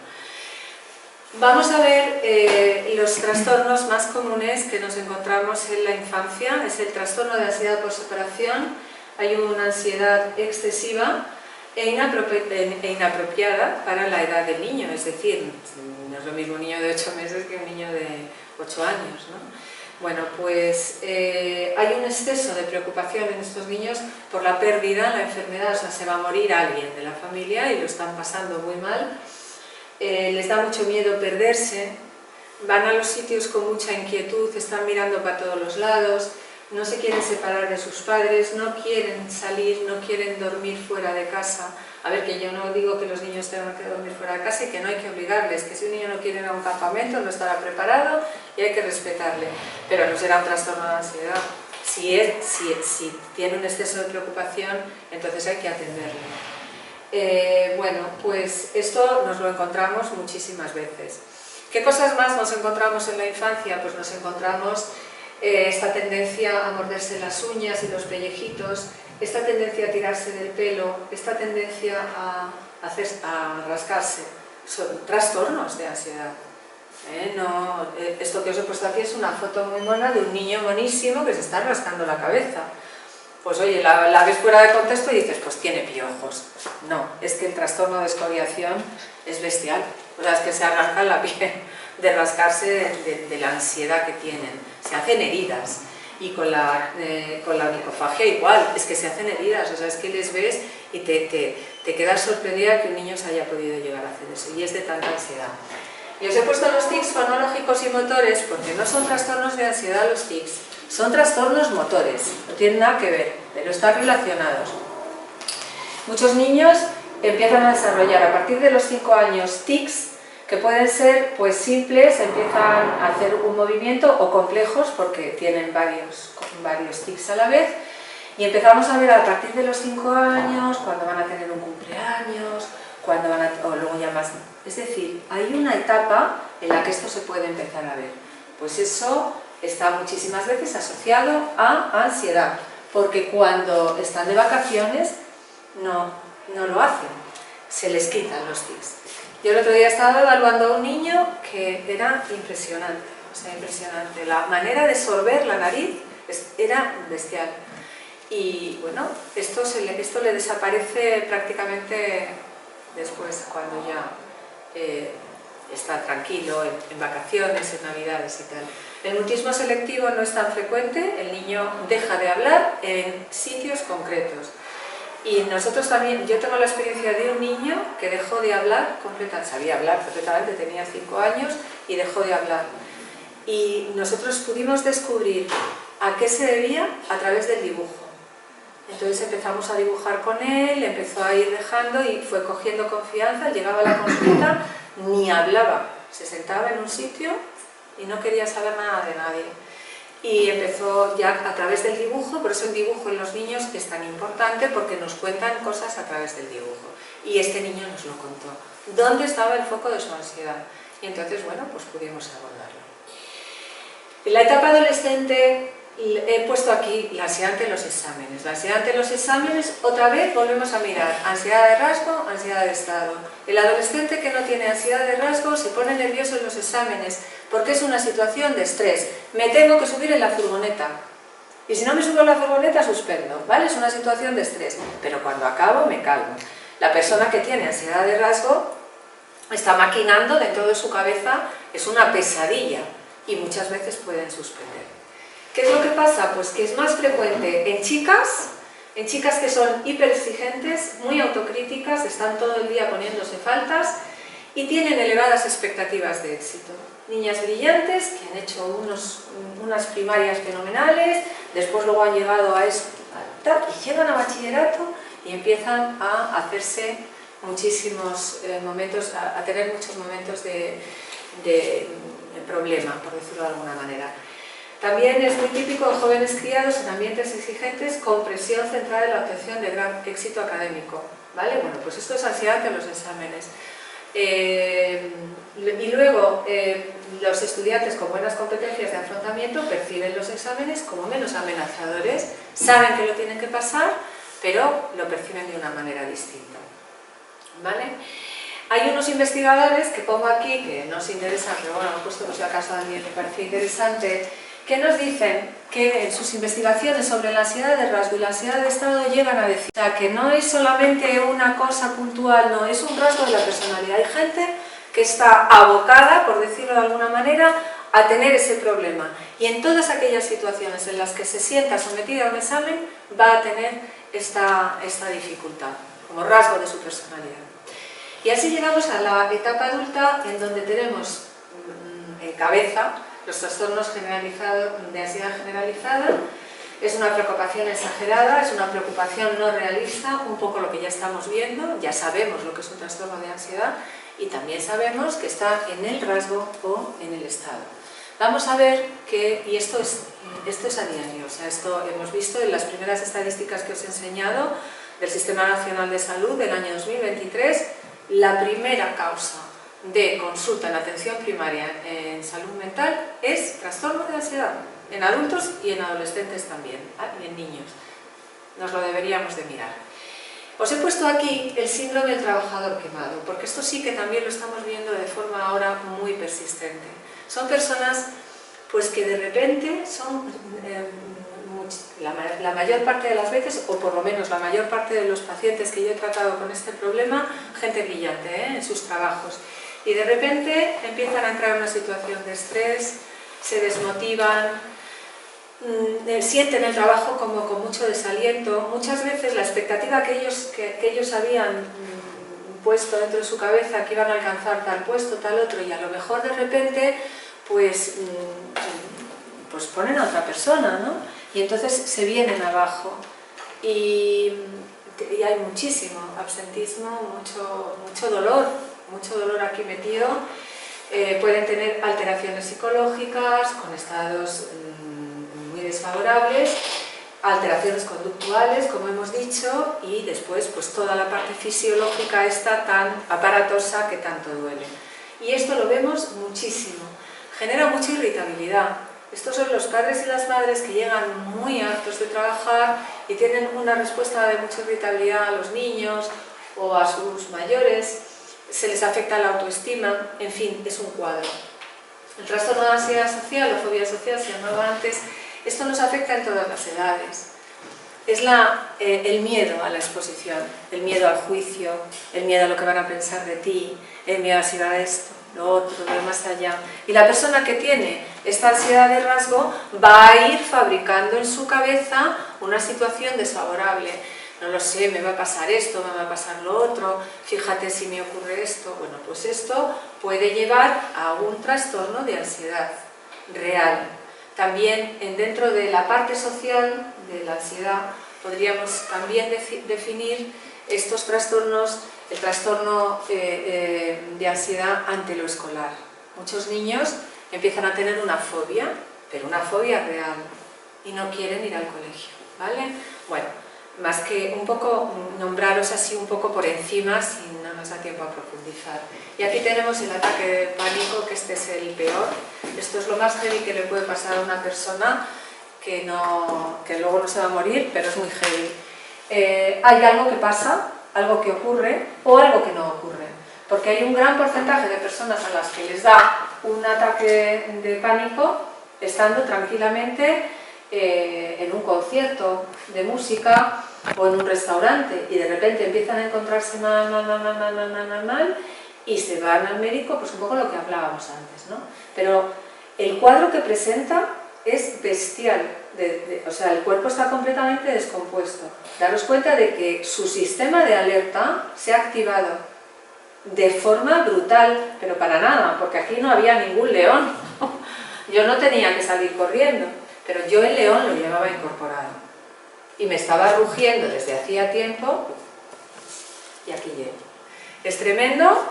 Vamos a ver los trastornos más comunes que nos encontramos en la infancia. Es el trastorno de ansiedad por separación. Hay una ansiedad excesiva e inapropiada para la edad del niño, es decir, no es lo mismo un niño de 8 meses que un niño de 8 años, ¿no? Bueno, pues hay un exceso de preocupación en estos niños por la pérdida, la enfermedad, o sea, se va a morir alguien de la familia y lo están pasando muy mal. Les da mucho miedo perderse, van a los sitios con mucha inquietud, están mirando para todos los lados, no se quieren separar de sus padres, no quieren salir, no quieren dormir fuera de casa. A ver, que yo no digo que los niños tengan que dormir fuera de casa y que no hay que obligarles, que si un niño no quiere ir a un campamento no estará preparado y hay que respetarle, pero no será un trastorno de ansiedad. Si tiene un exceso de preocupación, entonces hay que atenderle. Bueno, pues esto nos lo encontramos muchísimas veces. ¿Qué cosas más nos encontramos en la infancia? Pues nos encontramos esta tendencia a morderse las uñas y los pellejitos, esta tendencia a tirarse del pelo, esta tendencia a rascarse. Son trastornos de ansiedad. Esto que os he puesto aquí es una foto muy mona de un niño monísimo que se está rascando la cabeza. Pues oye, la ves fuera de contexto y dices, pues tiene piojos. No, es que el trastorno de escoriación es bestial. O sea, es que se arrancan la piel de rascarse de la ansiedad que tienen. Se hacen heridas. Y con la micofagia igual, es que se hacen heridas. O sea, es que les ves y te quedas sorprendida que un niño se haya podido llegar a hacer eso. Y es de tanta ansiedad. Y os he puesto los tics fonológicos y motores porque no son trastornos de ansiedad los tics. Son trastornos motores, no tienen nada que ver, pero están relacionados. Muchos niños empiezan a desarrollar a partir de los 5 años tics que pueden ser pues simples, empiezan a hacer un movimiento, o complejos porque tienen varios tics a la vez, y empezamos a ver a partir de los 5 años, cuando van a tener un cumpleaños, cuando van a, o luego ya más. Es decir, hay una etapa en la que esto se puede empezar a ver. Pues eso está muchísimas veces asociado a ansiedad, porque cuando están de vacaciones no lo hacen, se les quitan los tics. Yo el otro día estaba evaluando a un niño que era impresionante, o sea, impresionante. La manera de sorber la nariz era bestial. Y bueno, esto le desaparece prácticamente después, cuando ya está tranquilo, en vacaciones, en navidades y tal. El mutismo selectivo no es tan frecuente, el niño deja de hablar en sitios concretos. Y nosotros también, yo tengo la experiencia de un niño que dejó de hablar completamente, sabía hablar perfectamente, tenía 5 años y dejó de hablar. Y nosotros pudimos descubrir a qué se debía a través del dibujo. Entonces empezamos a dibujar con él, empezó a ir dejando y fue cogiendo confianza, llegaba a la consulta, ni hablaba, se sentaba en un sitio y no quería saber nada de nadie. Y empezó ya a través del dibujo, por eso el dibujo en los niños es tan importante, porque nos cuentan cosas a través del dibujo. Y este niño nos lo contó. ¿Dónde estaba el foco de su ansiedad? Y entonces, bueno, pues pudimos abordarlo. En la etapa adolescente he puesto aquí la ansiedad ante los exámenes. La ansiedad ante los exámenes, otra vez volvemos a mirar ansiedad de rasgo, ansiedad de estado. El adolescente que no tiene ansiedad de rasgo se pone nervioso en los exámenes porque es una situación de estrés. Me tengo que subir en la furgoneta y si no me subo en la furgoneta suspendo, ¿vale? Es una situación de estrés, pero cuando acabo me calmo. La persona que tiene ansiedad de rasgo está maquinando dentro de su cabeza, es una pesadilla y muchas veces pueden suspender. ¿Qué es lo que pasa? Pues que es más frecuente en chicas que son hiperexigentes, muy autocríticas, están todo el día poniéndose faltas y tienen elevadas expectativas de éxito. Niñas brillantes que han hecho unas primarias fenomenales, después luego han llegado a esto y llegan a bachillerato y empiezan a hacerse muchísimos momentos, a tener muchos momentos de problema, por decirlo de alguna manera. También es muy típico de jóvenes criados en ambientes exigentes con presión centrada en la obtención de gran éxito académico, ¿vale? Bueno, pues esto es ansiedad ante los exámenes. Y luego, los estudiantes con buenas competencias de afrontamiento perciben los exámenes como menos amenazadores, saben que lo tienen que pasar, pero lo perciben de una manera distinta, ¿vale? Hay unos investigadores que pongo aquí, que no os interesan, pero bueno, he puesto por si acaso a alguien le parece interesante, que nos dicen que en sus investigaciones sobre la ansiedad de rasgo y la ansiedad de estado llegan a decir que no es solamente una cosa puntual, no, es un rasgo de la personalidad. Hay gente que está abocada, por decirlo de alguna manera, a tener ese problema. Y en todas aquellas situaciones en las que se sienta sometida a un examen, va a tener esta dificultad, como rasgo de su personalidad. Y así llegamos a la etapa adulta, en donde tenemos en cabeza los trastornos generalizados, de ansiedad generalizada. Es una preocupación exagerada, es una preocupación no realista, un poco lo que ya estamos viendo, ya sabemos lo que es un trastorno de ansiedad y también sabemos que está en el rasgo o en el estado. Vamos a ver que, y esto es a diario, o sea, esto hemos visto en las primeras estadísticas que os he enseñado del Sistema Nacional de Salud del año 2023, la primera causa de consulta en atención primaria en salud mental es trastorno de ansiedad, en adultos y en adolescentes también, y en niños. Nos lo deberíamos de mirar. Os he puesto aquí el síndrome del trabajador quemado, porque esto sí que también lo estamos viendo de forma ahora muy persistente. Son personas pues que de repente son, la mayor parte de las veces, o por lo menos la mayor parte de los pacientes que yo he tratado con este problema, gente brillante en sus trabajos. Y de repente empiezan a entrar en una situación de estrés, se desmotivan, sienten el trabajo como con mucho desaliento. Muchas veces la expectativa que ellos habían puesto dentro de su cabeza, que iban a alcanzar tal puesto, tal otro, y a lo mejor de repente pues ponen a otra persona, ¿no? Y entonces se vienen abajo. Y hay muchísimo absentismo, mucho dolor, mucho dolor aquí metido, pueden tener alteraciones psicológicas, con estados muy desfavorables, alteraciones conductuales, como hemos dicho, y después pues toda la parte fisiológica esta tan aparatosa que tanto duele. Y esto lo vemos muchísimo, genera mucha irritabilidad. Estos son los padres y las madres que llegan muy hartos de trabajar y tienen una respuesta de mucha irritabilidad a los niños o a sus mayores, se les afecta la autoestima, en fin, es un cuadro. El trastorno de ansiedad social o fobia social se llamaba antes. Esto nos afecta en todas las edades. Es el miedo a la exposición, el miedo al juicio, el miedo a lo que van a pensar de ti, el miedo a si va esto, lo otro, lo más allá. Y la persona que tiene esta ansiedad de rasgo va a ir fabricando en su cabeza una situación desfavorable. No lo sé, me va a pasar esto, me va a pasar lo otro, fíjate si me ocurre esto. Bueno, pues esto puede llevar a un trastorno de ansiedad real. También dentro de la parte social de la ansiedad podríamos también definir estos trastornos, el trastorno de ansiedad ante lo escolar. Muchos niños empiezan a tener una fobia, pero una fobia real, y no quieren ir al colegio, ¿vale? Bueno, más que un poco nombraros así un poco por encima, si no nos da tiempo a profundizar. Y aquí tenemos el ataque de pánico, que este es el peor. Esto es lo más heavy que le puede pasar a una persona que luego no se va a morir, pero es muy heavy. Hay algo que pasa, algo que ocurre o algo que no ocurre. Porque hay un gran porcentaje de personas a las que les da un ataque de pánico estando tranquilamente en un concierto de música o en un restaurante, y de repente empiezan a encontrarse mal y se van al médico, pues un poco lo que hablábamos antes, ¿no? Pero el cuadro que presenta es bestial, o sea, el cuerpo está completamente descompuesto. Daros cuenta de que su sistema de alerta se ha activado de forma brutal, pero para nada, porque aquí no había ningún león. Yo no tenía que salir corriendo, pero yo el león lo llevaba incorporado. Y me estaba rugiendo desde hacía tiempo, y aquí llego. Es tremendo,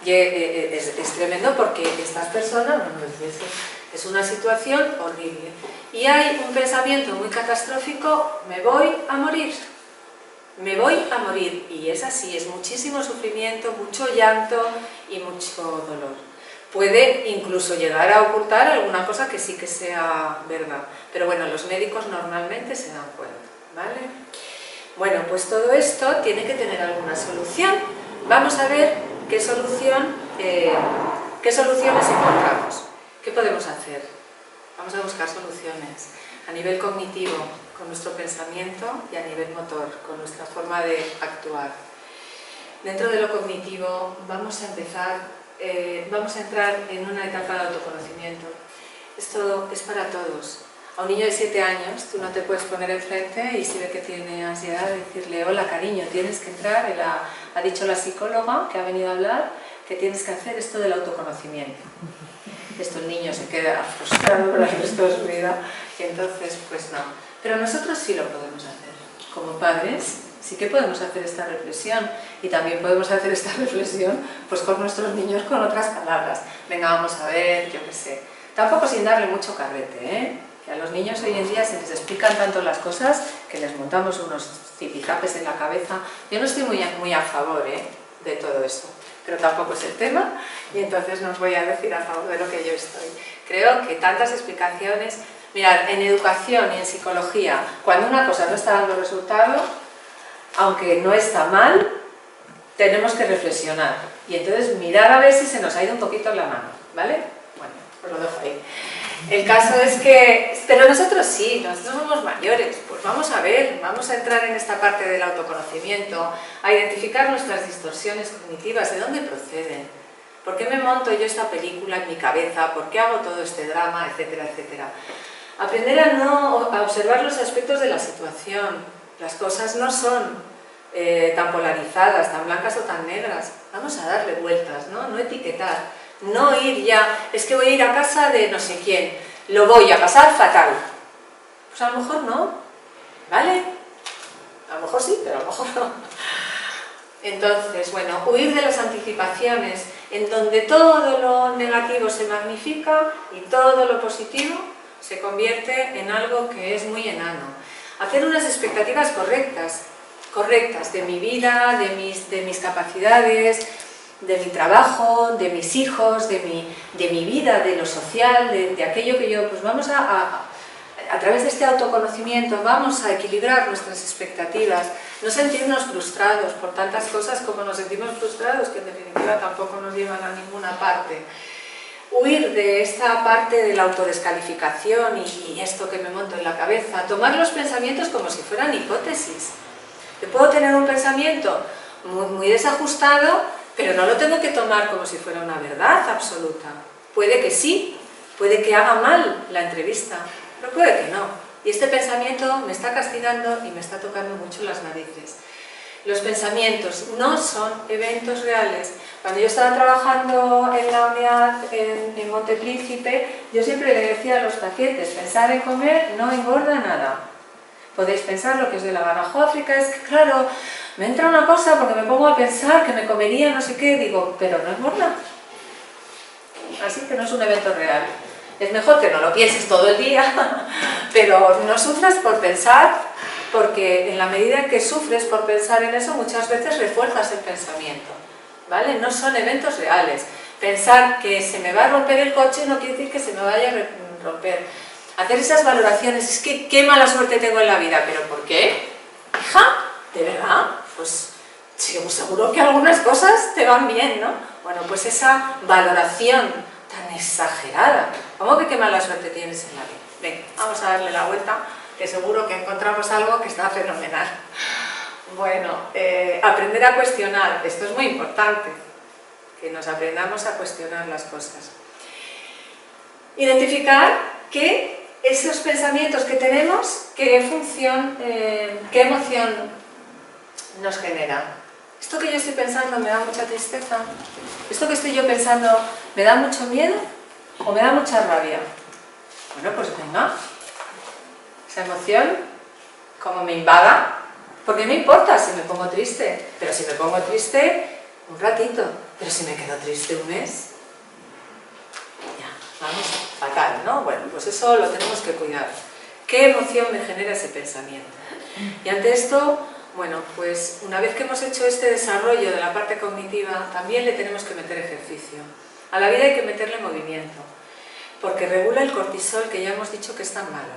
es tremendo porque estas personas, bueno, es una situación horrible. Y hay un pensamiento muy catastrófico: me voy a morir. Me voy a morir. Y es así, es muchísimo sufrimiento, mucho llanto y mucho dolor. Puede incluso llegar a ocultar alguna cosa que sí que sea verdad. Pero bueno, los médicos normalmente se dan cuenta, ¿vale? Bueno, pues todo esto tiene que tener alguna solución. Vamos a ver qué soluciones encontramos. ¿Qué podemos hacer? Vamos a buscar soluciones a nivel cognitivo, con nuestro pensamiento, y a nivel motor, con nuestra forma de actuar. Dentro de lo cognitivo vamos a entrar en una etapa de autoconocimiento. Esto es para todos. A un niño de 7 años tú no te puedes poner enfrente y si ve que tiene ansiedad decirle: hola cariño, tienes que entrar, ha dicho la psicóloga que ha venido a hablar que tienes que hacer esto del autoconocimiento. Esto el niño se queda frustrado por el resto de su vida y entonces pues no. Pero nosotros sí lo podemos hacer. Como padres sí que podemos hacer esta reflexión, y también podemos hacer esta reflexión pues con nuestros niños con otras palabras. Venga, vamos a ver, yo qué sé. Tampoco sin darle mucho carrete, ¿eh? Que a los niños hoy en día se les explican tanto las cosas que les montamos unos zipizapes en la cabeza. Yo no estoy muy a favor, de todo esto, pero tampoco es el tema, y entonces no os voy a decir a favor de lo que yo estoy. Creo que tantas explicaciones... Mirad, en educación y en psicología, cuando una cosa no está dando resultado, aunque no está mal, tenemos que reflexionar y entonces mirar a ver si se nos ha ido un poquito la mano, ¿vale? Bueno, os lo dejo ahí. El caso es que... Pero nosotros sí, nosotros somos mayores, pues vamos a ver, vamos a entrar en esta parte del autoconocimiento, a identificar nuestras distorsiones cognitivas, de dónde proceden, por qué me monto yo esta película en mi cabeza, por qué hago todo este drama, etcétera, etcétera. Aprender a observar los aspectos de la situación. Las cosas no son tan polarizadas, tan blancas o tan negras. Vamos a darle vueltas, ¿no? No etiquetar. No ir ya, es que voy a ir a casa de no sé quién, lo voy a pasar fatal. Pues a lo mejor no, ¿vale? A lo mejor sí, pero a lo mejor no. Entonces, bueno, huir de las anticipaciones, en donde todo lo negativo se magnifica y todo lo positivo se convierte en algo que es muy enano. Hacer unas expectativas correctas de mi vida, de mis capacidades, de mi trabajo, de mis hijos, de mi vida, de lo social, de aquello que yo, pues vamos a través de este autoconocimiento, vamos a equilibrar nuestras expectativas, no sentirnos frustrados por tantas cosas como nos sentimos frustrados, que en definitiva tampoco nos llevan a ninguna parte. Huir de esta parte de la autodescalificación y esto que me monto en la cabeza, tomar los pensamientos como si fueran hipótesis. Yo puedo tener un pensamiento muy desajustado, pero no lo tengo que tomar como si fuera una verdad absoluta. Puede que sí, puede que haga mal la entrevista, pero puede que no. Y este pensamiento me está castigando y me está tocando mucho las narices. Los pensamientos no son eventos reales. Cuando yo estaba trabajando en la unidad en Montepríncipe, yo siempre le decía a los pacientes, pensar en comer no engorda nada. Podéis pensar lo que os dé la gana. África, es que claro, me entra una cosa porque me pongo a pensar que me comería no sé qué, digo, pero no engorda. Así que no es un evento real. Es mejor que no lo pienses todo el día, pero no sufras por pensar, porque en la medida en que sufres por pensar en eso, muchas veces refuerzas el pensamiento, ¿vale? No son eventos reales. Pensar que se me va a romper el coche no quiere decir que se me vaya a romper. Hacer esas valoraciones, es que qué mala suerte tengo en la vida, ¿pero por qué? Hija, ¿de verdad? Pues sí, pues seguro que algunas cosas te van bien, ¿no? Bueno, pues esa valoración tan exagerada. ¿Cómo que qué mala suerte tienes en la vida? Venga, vamos a darle la vuelta, que seguro que encontramos algo que está fenomenal. Bueno, aprender a cuestionar, esto es muy importante, que nos aprendamos a cuestionar las cosas. Identificar que esos pensamientos que tenemos, qué función, qué emoción nos genera. ¿Esto que yo estoy pensando me da mucha tristeza? ¿Esto que estoy yo pensando me da mucho miedo o me da mucha rabia? Bueno, pues venga, esa emoción, como me invada, porque no importa si me pongo triste, pero si me pongo triste un ratito, pero si me quedo triste un mes, ya, vamos, fatal, ¿no? Bueno, pues eso lo tenemos que cuidar. ¿Qué emoción me genera ese pensamiento? Y ante esto, bueno, pues una vez que hemos hecho este desarrollo de la parte cognitiva, también le tenemos que meter ejercicio. A la vida hay que meterle movimiento, porque regula el cortisol, que ya hemos dicho que es tan malo.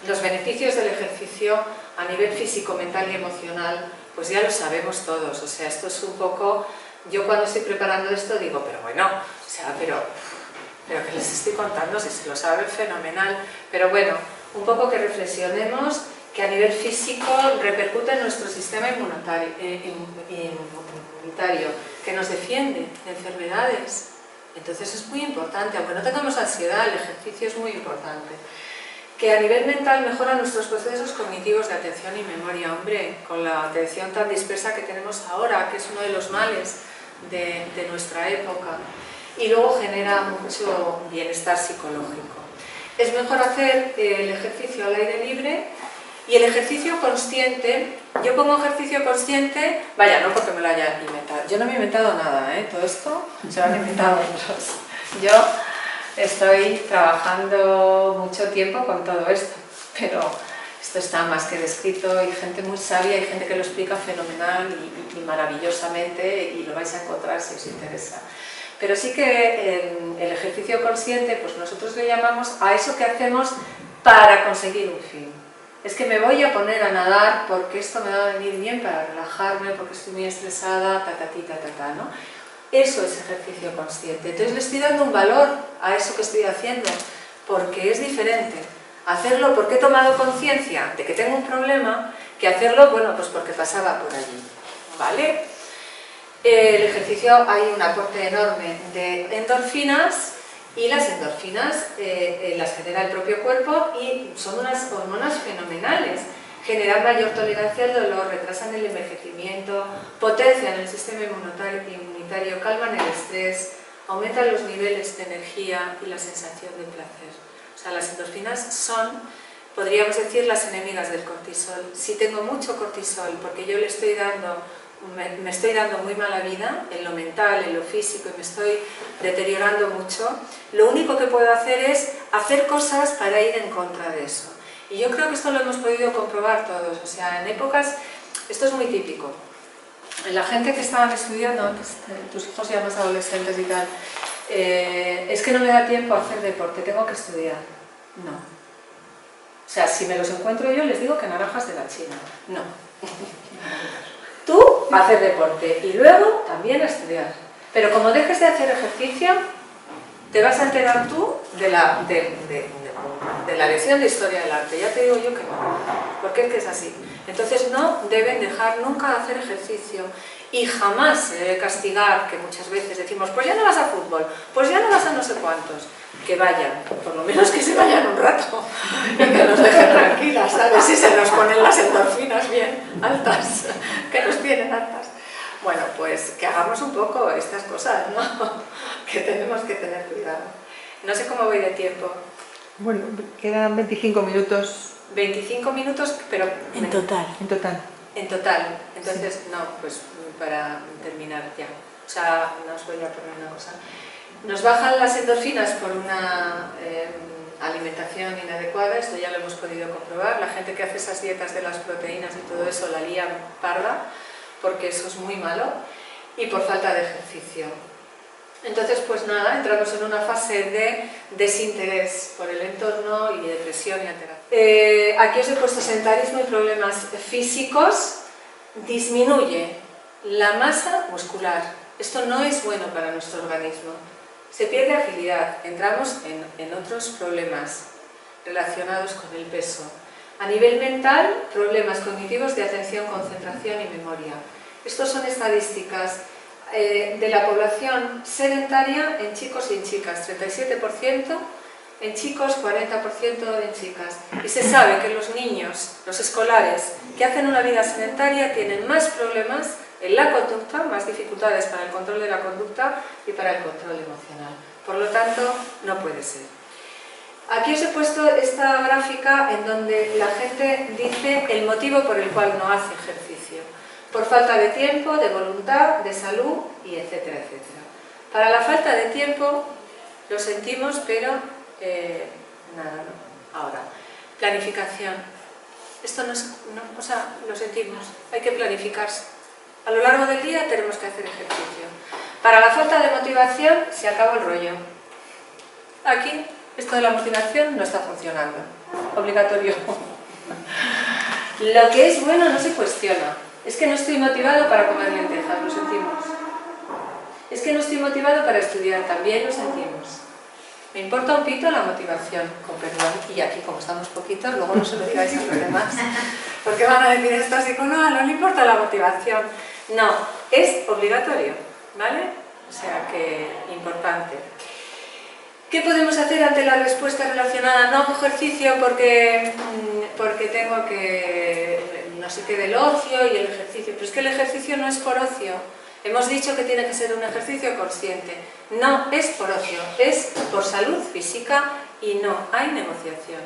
Los beneficios del ejercicio a nivel físico, mental y emocional, pues ya lo sabemos todos. O sea, esto es un poco... Yo cuando estoy preparando esto digo, pero bueno, o sea, pero que les estoy contando, si se lo saben, fenomenal. Pero bueno, un poco que reflexionemos que a nivel físico repercute en nuestro sistema inmunitario, que nos defiende de enfermedades. Entonces es muy importante, aunque no tengamos ansiedad, el ejercicio es muy importante. Que a nivel mental mejora nuestros procesos cognitivos de atención y memoria. Hombre, con la atención tan dispersa que tenemos ahora, que es uno de los males de nuestra época. Y luego genera mucho bienestar psicológico. Es mejor hacer el ejercicio al aire libre. Y el ejercicio consciente, yo pongo ejercicio consciente, vaya, no porque me lo haya inventado, yo no me he inventado nada, todo esto se lo han inventado otros. Yo estoy trabajando mucho tiempo con todo esto, pero esto está más que descrito, hay gente muy sabia, hay gente que lo explica fenomenal y maravillosamente y lo vais a encontrar si os interesa. Pero sí que el ejercicio consciente, pues nosotros le llamamos a eso que hacemos para conseguir un fin. Es que me voy a poner a nadar porque esto me va a venir bien para relajarme, porque estoy muy estresada, ¿no? Eso es ejercicio consciente. Entonces le estoy dando un valor a eso que estoy haciendo, porque es diferente. Hacerlo porque he tomado conciencia de que tengo un problema, que hacerlo, bueno, pues porque pasaba por allí, ¿vale? El ejercicio, hay un aporte enorme de endorfinas, y las endorfinas las genera el propio cuerpo y son unas hormonas fenomenales. Generan mayor tolerancia al dolor, retrasan el envejecimiento, potencian el sistema inmunitario, calman el estrés, aumentan los niveles de energía y la sensación de placer. O sea, las endorfinas son, podríamos decir, las enemigas del cortisol. Si tengo mucho cortisol porque yo le estoy dando me estoy dando muy mala vida en lo mental, en lo físico, y me estoy deteriorando mucho, lo único que puedo hacer es hacer cosas para ir en contra de eso. Y yo creo que esto lo hemos podido comprobar todos, o sea, en épocas, esto es muy típico. La gente que estaban estudiando, tus hijos ya más adolescentes y tal, es que no me da tiempo a hacer deporte, tengo que estudiar. No. O sea, si me los encuentro yo, les digo que naranjas de la China. No. Tú a hacer deporte y luego también a estudiar. Pero como dejes de hacer ejercicio, te vas a enterar tú de la lección de Historia del Arte. Ya te digo yo que no, porque es que es así. Entonces no deben dejar nunca de hacer ejercicio y jamás se debe castigar, que muchas veces decimos, pues ya no vas a fútbol, pues ya no vas a no sé cuántos. Que vayan, por lo menos que se vayan un rato y que nos dejen tranquilas, ¿sabes? Si se nos ponen las endorfinas bien altas, que nos tienen altas. Bueno, pues que hagamos un poco estas cosas, ¿no? Que tenemos que tener cuidado. No sé cómo voy de tiempo. Bueno, quedan 25 minutos. 25 minutos, pero... En total. En total. En total. Entonces, no, pues para terminar ya. O sea, no os voy a poner una cosa. Nos bajan las endorfinas por una alimentación inadecuada, esto ya lo hemos podido comprobar. La gente que hace esas dietas de las proteínas y todo eso la lía parda, porque eso es muy malo, y por falta de ejercicio. Entonces, pues nada, entramos en una fase de desinterés por el entorno y depresión y alteración. Aquí os he puesto sedentarismo y problemas físicos. Disminuye la masa muscular. Esto no es bueno para nuestro organismo. Se pierde agilidad, entramos en otros problemas relacionados con el peso. A nivel mental, problemas cognitivos de atención, concentración y memoria. Estas son estadísticas de la población sedentaria en chicos y en chicas, 37% en chicos, 40% en chicas. Y se sabe que los niños, los escolares, que hacen una vida sedentaria tienen más problemas en la conducta, más dificultades para el control de la conducta y para el control emocional. Por lo tanto, no puede ser. Aquí os he puesto esta gráfica en donde la gente dice el motivo por el cual no hace ejercicio. Por falta de tiempo, de voluntad, de salud y etcétera, etcétera. Para la falta de tiempo, lo sentimos, pero nada, no. Ahora, planificación. Esto no, o sea, lo sentimos, hay que planificarse. A lo largo del día tenemos que hacer ejercicio. Para la falta de motivación, se acabó el rollo. Aquí, esto de la motivación no está funcionando. Obligatorio. Lo que es bueno no se cuestiona. Es que no estoy motivado para comer lentejas, lo sentimos. Es que no estoy motivado para estudiar, también lo sentimos. Me importa un pito la motivación, con perdón. Y aquí, como estamos poquitos, luego no se lo digáis a los demás. Porque van a decir esto así, no le importa la motivación. No, es obligatorio, ¿vale? O sea que, importante. ¿Qué podemos hacer ante la respuesta relacionada? No hago ejercicio porque tengo que, no sé qué, del ocio y el ejercicio. Pero es que el ejercicio no es por ocio. Hemos dicho que tiene que ser un ejercicio consciente. No es por ocio, es por salud física y no hay negociación.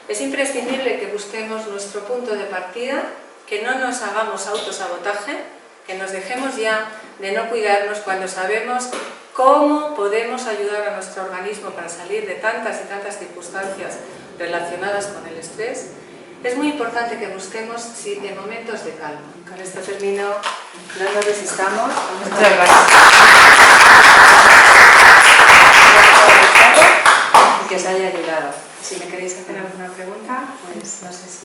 Es imprescindible que busquemos nuestro punto de partida, que no nos hagamos autosabotaje, que nos dejemos ya de no cuidarnos cuando sabemos cómo podemos ayudar a nuestro organismo para salir de tantas y tantas circunstancias relacionadas con el estrés. Es muy importante que busquemos momentos de calma. Con esto termino. No nos resistamos. Muchas gracias. Que os haya ayudado. Si me queréis hacer alguna pregunta, pues no sé si...